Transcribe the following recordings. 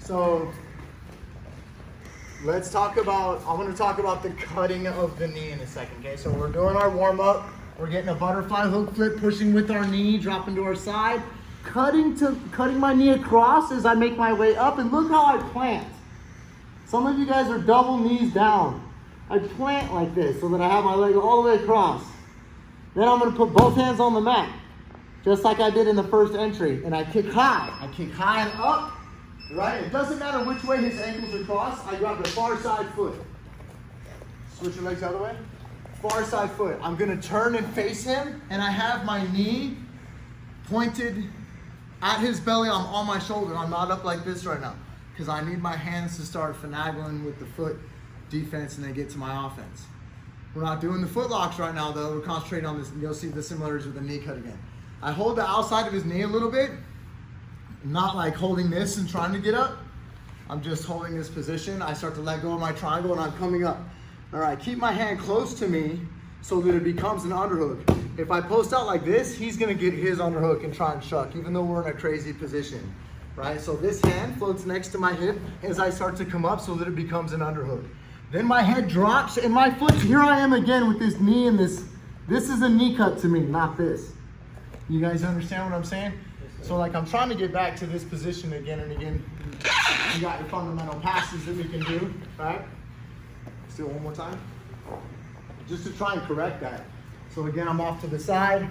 So let's talk about, I want to talk about the cutting of the knee in a second, okay? So we're doing our warm up. We're getting a butterfly hook flip, pushing with our knee, dropping to our side, cutting my knee across as I make my way up, and look how I plant. Some of you guys are double knees down. I plant like this so that I have my leg all the way across. Then I'm gonna put both hands on the mat, just like I did in the first entry, and I kick high. I kick high and up, right? It doesn't matter which way his ankles are crossed. I grab the far side foot. Switch your legs the other way. Far side foot. I'm gonna turn and face him, and I have my knee pointed at his belly. I'm on my shoulder. I'm not up like this right now, because I need my hands to start finagling with the foot defense and then get to my offense. We're not doing the foot locks right now though. We're concentrating on this. You'll see the similarities with the knee cut again. I hold the outside of his knee a little bit, not like holding this and trying to get up. I'm just holding this position. I start to let go of my triangle and I'm coming up. All right, keep my hand close to me so that it becomes an underhook. If I post out like this, he's gonna get his underhook and try and shuck, even though we're in a crazy position, right? So this hand floats next to my hip as I start to come up so that it becomes an underhook. Then my head drops and my foot, here I am again with this knee and this is a knee cut to me, not this. You guys understand what I'm saying? So like I'm trying to get back to this position again and again. You got your fundamental passes that we can do, right? Let's do it one more time. Just to try and correct that. So again, I'm off to the side.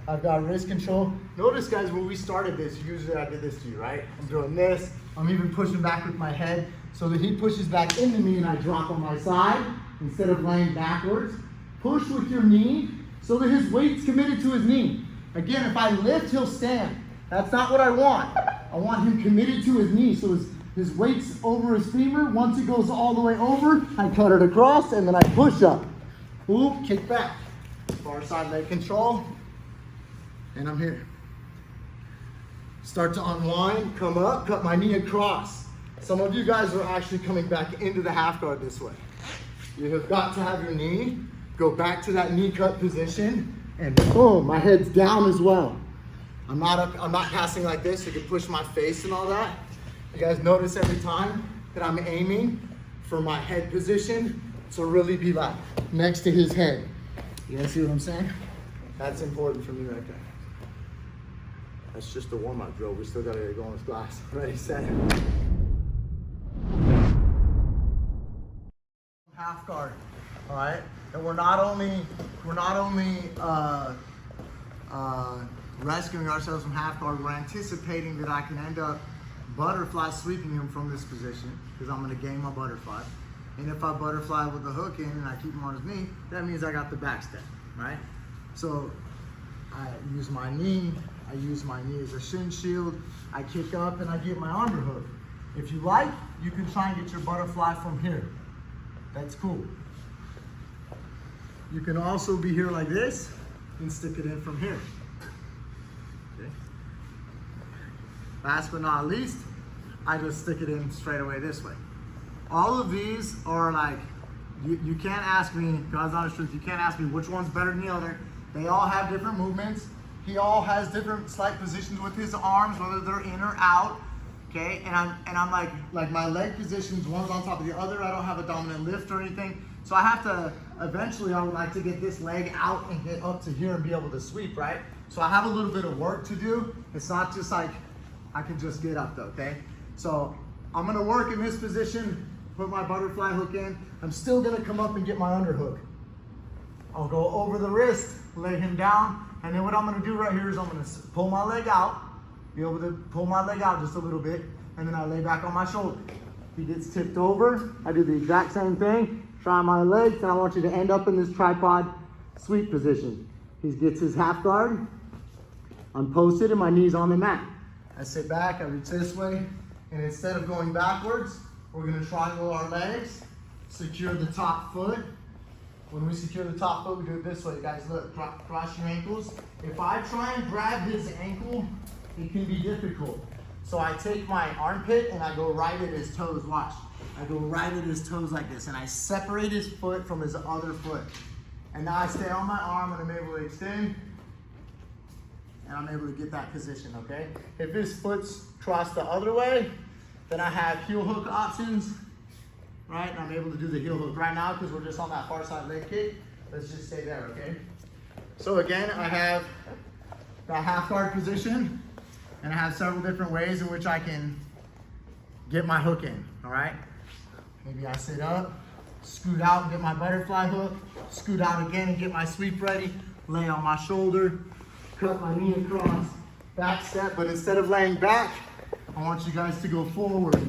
I've got wrist control. Notice guys, when we started this, usually I did this to you, right? I'm doing this. I'm even pushing back with my head so that he pushes back into me and I drop on my side instead of laying backwards. Push with your knee so that his weight's committed to his knee. Again, if I lift, he'll stand. That's not what I want. I want him committed to his knee so his weight's over his femur. Once it goes all the way over, I cut it across and then I push up. Ooh, kick back. Far side leg control. And I'm here. Start to unwind, come up, cut my knee across. Some of you guys are actually coming back into the half guard this way. You have got to have your knee go back to that knee cut position, and boom, my head's down as well. I'm not casting like this. I can push my face and all that. You guys notice every time that I'm aiming for my head position to really be like next to his head. You guys see what I'm saying? That's important for me right there. That's just a warm-up drill. We still gotta get going with glass. Ready, set. Half guard, all right? And we're not only rescuing ourselves from half guard, we're anticipating that I can end up butterfly sweeping him from this position because I'm gonna gain my butterfly. And if I butterfly with the hook in and I keep him on his knee, that means I got the back step, right? So I use my knee as a shin shield, I kick up and I get my underhook. If you like, you can try and get your butterfly from here. That's cool. You can also be here like this and stick it in from here. Okay. Last but not least, I just stick it in straight away this way. All of these are like, you can't ask me, God's honest truth, you can't ask me which one's better than the other. They all have different movements. He all has different slight positions with his arms, whether they're in or out. Okay, and I'm like my leg positions, one's on top of the other. I don't have a dominant lift or anything. So I have to, eventually I would like to get this leg out and get up to here and be able to sweep, right? So I have a little bit of work to do. It's not just like, I can just get up though, okay? So I'm gonna work in this position, put my butterfly hook in. I'm still gonna come up and get my underhook. I'll go over the wrist, lay him down, and then what I'm gonna do right here is I'm gonna pull my leg out, be able to pull my leg out just a little bit, and then I lay back on my shoulder. He gets tipped over, I do the exact same thing, try my legs, and I want you to end up in this tripod sweep position. He gets his half guard, I'm posted and my knee's on the mat. I sit back, I reach this way, and instead of going backwards, we're gonna triangle our legs, secure the top foot. When we secure the top foot, we do it this way, guys. Look, cross your ankles. If I try and grab his ankle, it can be difficult. So I take my armpit and I go right at his toes. Watch. I go right at his toes like this, and I separate his foot from his other foot. And now I stay on my arm and I'm able to extend, and I'm able to get that position, okay? If his foot's crossed the other way, Then I have heel hook options, right? And I'm able to do the heel hook right now because we're just on that far side leg kick. Let's just stay there, okay? So again, I have that half guard position, and I have several different ways in which I can get my hook in, all right? Maybe I sit up, scoot out and get my butterfly hook, scoot out again and get my sweep ready, lay on my shoulder, cut my knee across, back step, but instead of laying back, I want you guys to go forward.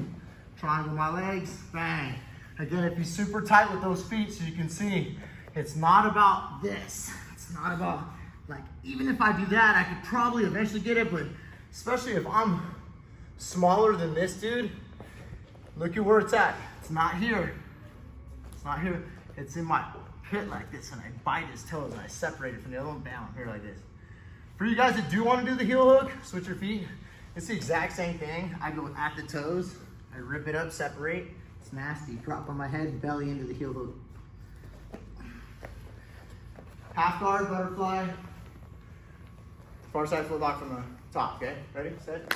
Triangle my legs, bang. Again, if you're super tight with those feet, so you can see, it's not about this. It's not about, like, even if I do that, I could probably eventually get it, but especially if I'm smaller than this dude, look at where it's at. It's not here. It's not here. It's in my pit like this, and I bite his toes, and I separate it from the other one, bam, here like this. For you guys that do want to do the heel hook, switch your feet. It's the exact same thing. I go at the toes, I rip it up, separate. It's nasty. Drop on my head, belly into the heel hook. Half guard, butterfly. Far side foot lock from the top, okay? Ready, set.